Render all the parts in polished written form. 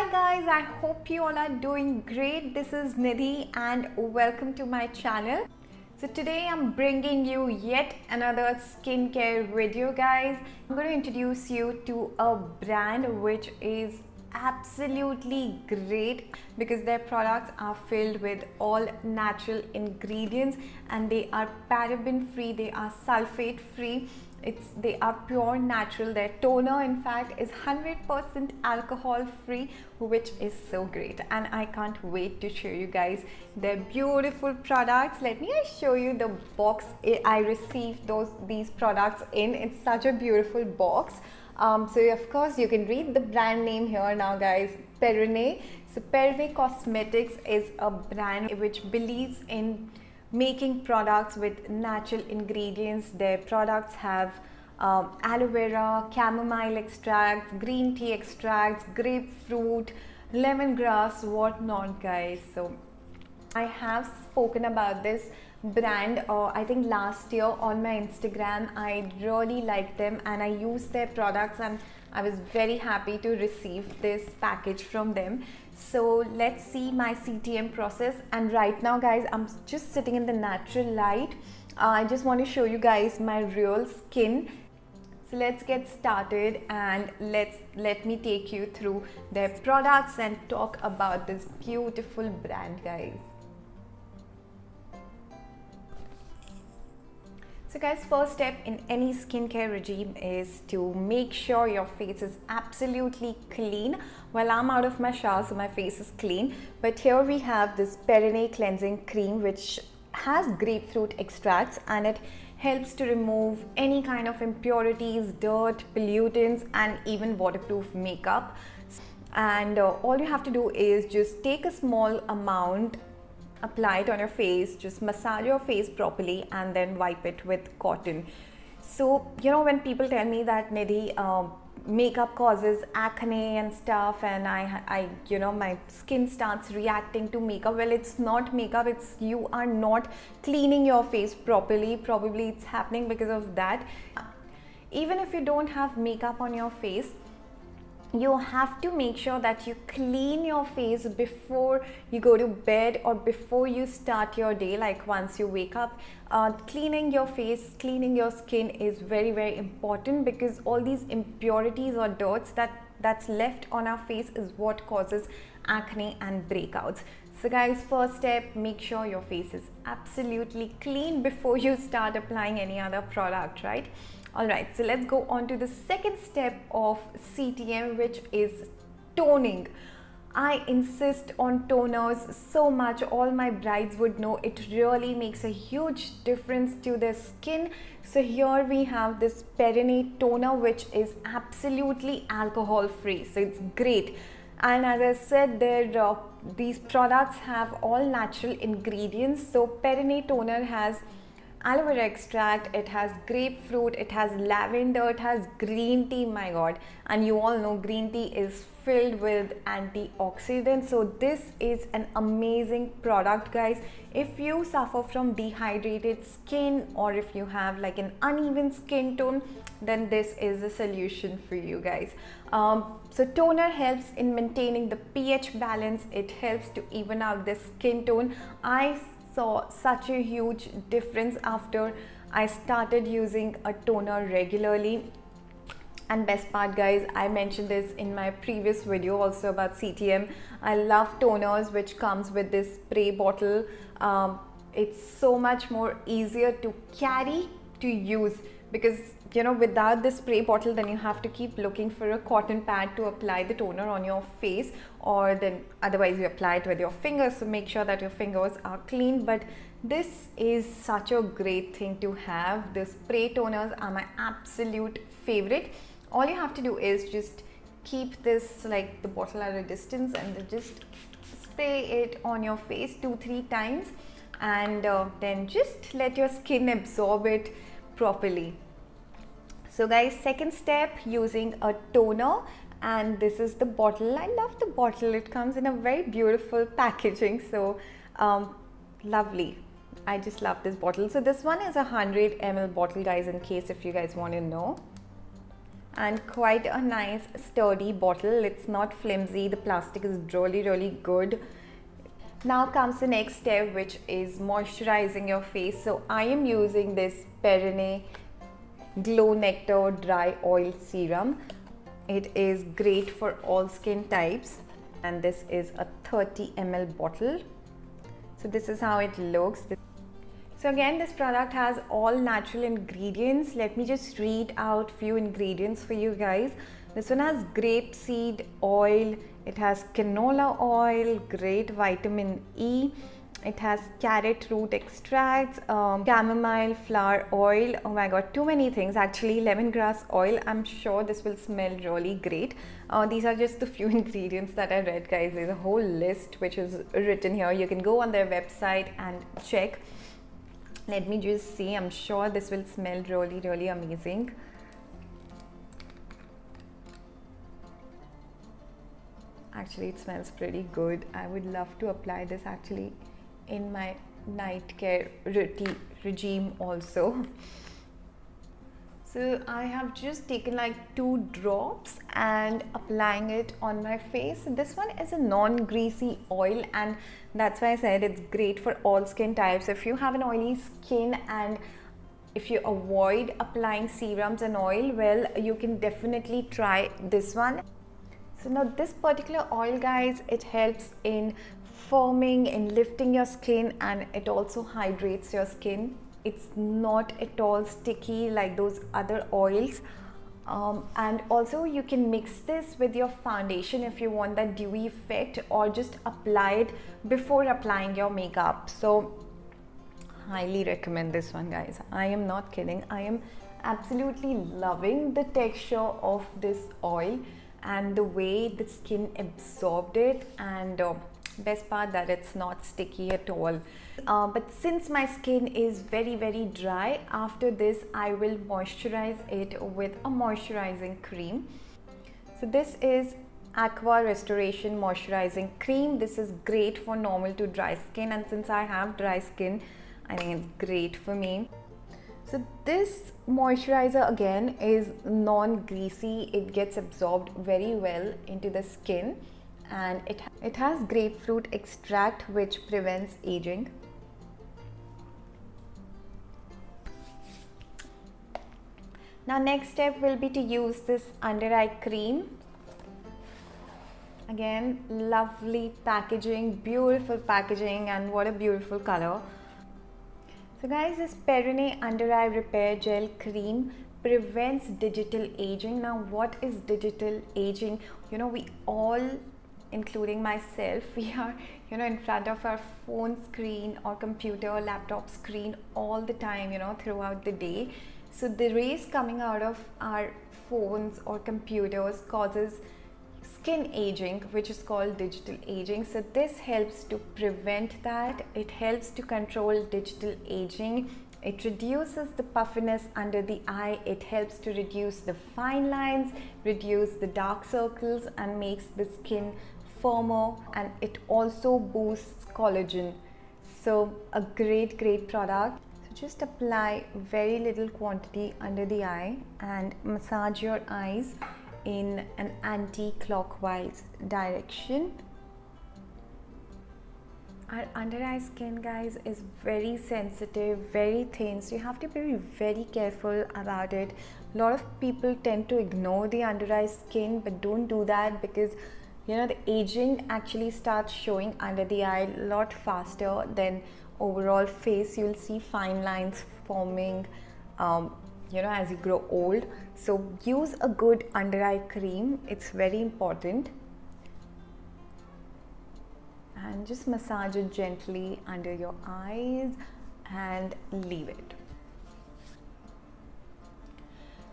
Hi guys, I hope you all are doing great. This is Nidhi and welcome to my channel. So today I'm bringing you yet another skincare video guys. I'm going to introduce you to a brand which is absolutely great because their products are filled with all natural ingredients and they are paraben free, they are sulfate free. They are pure natural. Their toner in fact is 100% alcohol free, which is so great, and I can't wait to show you guys their beautiful products. Let me show you the box I received these products in. It's such a beautiful box. So of course you can read the brand name here now guys, Perenne. So Perenne Cosmetics is a brand which believes in making products with natural ingredients. Their products have aloe vera, chamomile extracts, green tea extracts, grapefruit, lemongrass, whatnot guys. So I have spoken about this brand I think last year on my Instagram. I really like them and I use their products and I was very happy to receive this package from them. So let's see my CTM process. And right now guys, I'm just sitting in the natural light. I just want to show you guys my real skin. So let's get started and let me take you through their products and talk about this beautiful brand guys. So guys, first step in any skincare regime is to make sure your face is absolutely clean. Well, I'm out of my shower so my face is clean, but here we have this Perenne cleansing cream which has grapefruit extracts and it helps to remove any kind of impurities, dirt, pollutants and even waterproof makeup. And all you have to do is just take a small amount, apply it on your face, just massage your face properly and then wipe it with cotton. So you know, when people tell me that Nidhi, makeup causes acne and stuff and I you know, my skin starts reacting to makeup, well, it's not makeup, it's you are not cleaning your face properly. Probably it's happening because of that. Even if you don't have makeup on your face, you have to make sure that you clean your face before you go to bed or before you start your day. Like once you wake up, cleaning your face, cleaning your skin is very, very important because all these impurities or dirts that's left on our face is what causes acne and breakouts. So guys, first step, make sure your face is absolutely clean before you start applying any other product, right? Alright, so let's go on to the second step of CTM, which is toning. I insist on toners so much. All my brides would know it really makes a huge difference to their skin. So here we have this Perenne toner which is absolutely alcohol free. So it's great. And as I said, these products have all natural ingredients. So Perenne toner has aloe vera extract, it has grapefruit, it has lavender, it has green tea, my god, and you all know green tea is filled with antioxidants. So this is an amazing product guys. If you suffer from dehydrated skin or if you have like an uneven skin tone, then this is a solution for you guys. So toner helps in maintaining the pH balance, it helps to even out the skin tone. I saw such a huge difference after I started using a toner regularly. And best part guys, I mentioned this in my previous video also about CTM. I love toners which comes with this spray bottle. It's so much more easier to carry, to use, because you know, without the spray bottle then you have to keep looking for a cotton pad to apply the toner on your face, or then otherwise you apply it with your fingers. So make sure that your fingers are clean. But this is such a great thing to have. The spray toners are my absolute favorite. All you have to do is just keep this, like the bottle at a distance, and just spray it on your face 2-3 times and then just let your skin absorb it properly. So guys, second step, using a toner, and this is the bottle. I love the bottle, it comes in a very beautiful packaging. So lovely, I just love this bottle. So this one is a 100 ml bottle guys, in case if you guys want to know. and quite a nice sturdy bottle. It's not flimsy, the plastic is really good. Now comes the next step, which is moisturizing your face. So I am using this Perenne Glow Nectar Dry Oil Serum. It is great for all skin types, and this is a 30 ml bottle. So this is how it looks. So again, this product has all natural ingredients. Let me just read out few ingredients for you guys. This one has grapeseed oil, it has canola oil, great vitamin E, it has carrot root extracts, chamomile flower oil, oh my god, too many things, actually lemongrass oil. I'm sure this will smell really great. These are just the few ingredients that I read, guys. There's a whole list which is written here. You can go on their website and check. Let me just see. I'm sure this will smell really amazing. Actually, it smells pretty good. I would love to apply this actually in my night care regime also. So I have just taken like 2 drops and applying it on my face. This one is a non-greasy oil, and that's why I said it's great for all skin types. If you have an oily skin and if you avoid applying serums and oil, well, you can definitely try this one. So now this particular oil, guys, it helps in firming, in lifting your skin, and it also hydrates your skin. It's not at all sticky like those other oils. And also you can mix this with your foundation if you want that dewy effect, or just apply it before applying your makeup. So highly recommend this one, guys. I am not kidding. I am absolutely loving the texture of this oil and the way the skin absorbed it, and best part that it's not sticky at all. But since my skin is very dry, after this I will moisturize it with a moisturizing cream. So this is Aqua Restoration Moisturizing Cream. This is great for normal to dry skin, and since I have dry skin, I think it's great for me. So this moisturizer again is non-greasy. It gets absorbed very well into the skin, and it has grapefruit extract which prevents aging. Now next step will be to use this under eye cream. Again, lovely packaging, beautiful packaging, and what a beautiful color. So guys, this Perenne Under Eye Repair Gel Cream prevents digital aging. Now what is digital aging? You know, we all, including myself, we are, you know, in front of our phone screen or computer or laptop screen all the time, you know, throughout the day. So the rays coming out of our phones or computers causes skin aging, which is called digital aging. So this helps to prevent that. It helps to control digital aging. It reduces the puffiness under the eye. It helps to reduce the fine lines, reduce the dark circles, and makes the skin firmer, and it also boosts collagen. So a great product. So just apply very little quantity under the eye and massage your eyes in an anti-clockwise direction. Our under eye skin, guys, is very sensitive, very thin, so you have to be very careful about it. A lot of people tend to ignore the under eye skin, but don't do that, because you know the aging actually starts showing under the eye a lot faster than overall face. You'll see fine lines forming you know, as you grow old. So use a good under eye cream. It's very important. And just massage it gently under your eyes and leave it.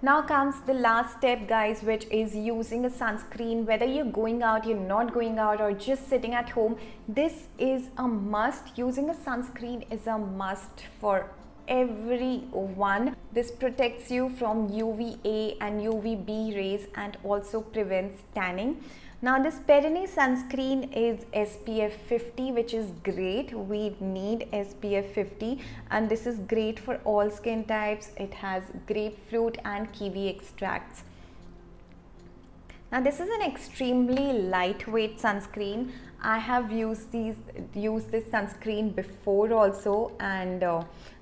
Now comes the last step, guys, which is using a sunscreen. Whether you're going out, you're not going out, or just sitting at home, this is a must. Using a sunscreen is a must for everyone. This protects you from UVA and UVB rays and also prevents tanning. Now this Perenne sunscreen is SPF 50, which is great. We need SPF 50, and this is great for all skin types. It has grapefruit and kiwi extracts. Now this is an extremely lightweight sunscreen. I have used this sunscreen before also, and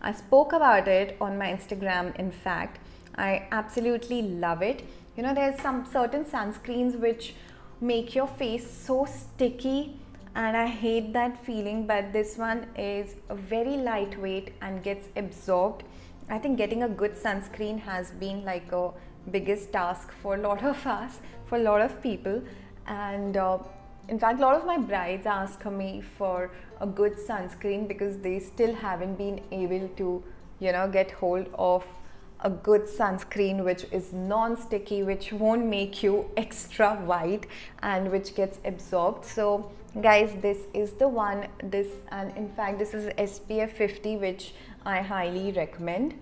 I spoke about it on my Instagram. In fact, I absolutely love it. You know, there's some certain sunscreens which make your face so sticky, and I hate that feeling, but this one is very lightweight and gets absorbed. I think getting a good sunscreen has been like a biggest task for a lot of us, for a lot of people, and in fact a lot of my brides ask me for a good sunscreen because they still haven't been able to, you know, get hold of a good sunscreen which is non-sticky, which won't make you extra white and which gets absorbed. So guys, this is the one, and in fact this is SPF 50, which I highly recommend.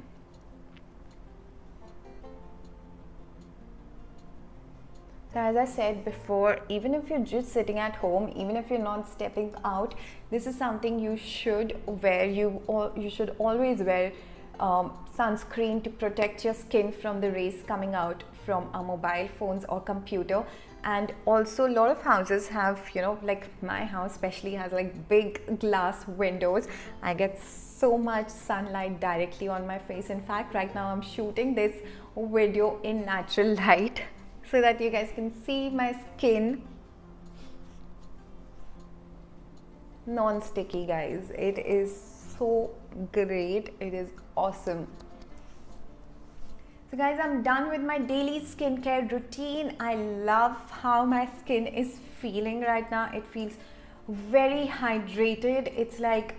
So as I said before, even if you're just sitting at home, even if you're not stepping out, this is something you should wear. You should always wear sunscreen to protect your skin from the rays coming out from our mobile phones or computer. And also a lot of houses have, you know, like my house especially has like big glass windows. I get so much sunlight directly on my face. In fact, right now I'm shooting this video in natural light so that you guys can see my skin. Non-sticky, guys. It is so great. It is awesome. So guys, I'm done with my daily skincare routine. I love how my skin is feeling right now. It feels very hydrated. It's like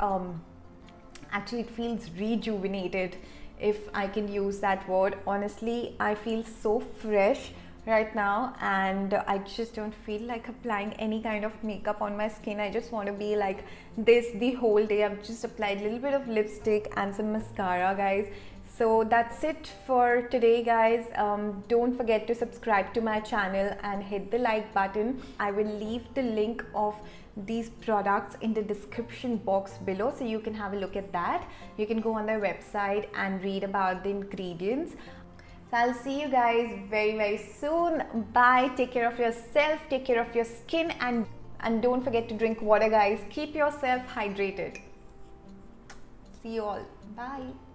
actually it feels rejuvenated, if I can use that word. Honestly, I feel so fresh right now, and I just don't feel like applying any kind of makeup on my skin. I just want to be like this the whole day. I've just applied a little bit of lipstick and some mascara, guys. So that's it for today, guys. Don't forget to subscribe to my channel and hit the like button. I will leave the link of these products in the description box below, so you can have a look at that. You can go on their website and read about the ingredients. So I'll see you guys very, very soon. Bye. Take care of yourself, take care of your skin, and don't forget to drink water, guys. Keep yourself hydrated. See you all. Bye.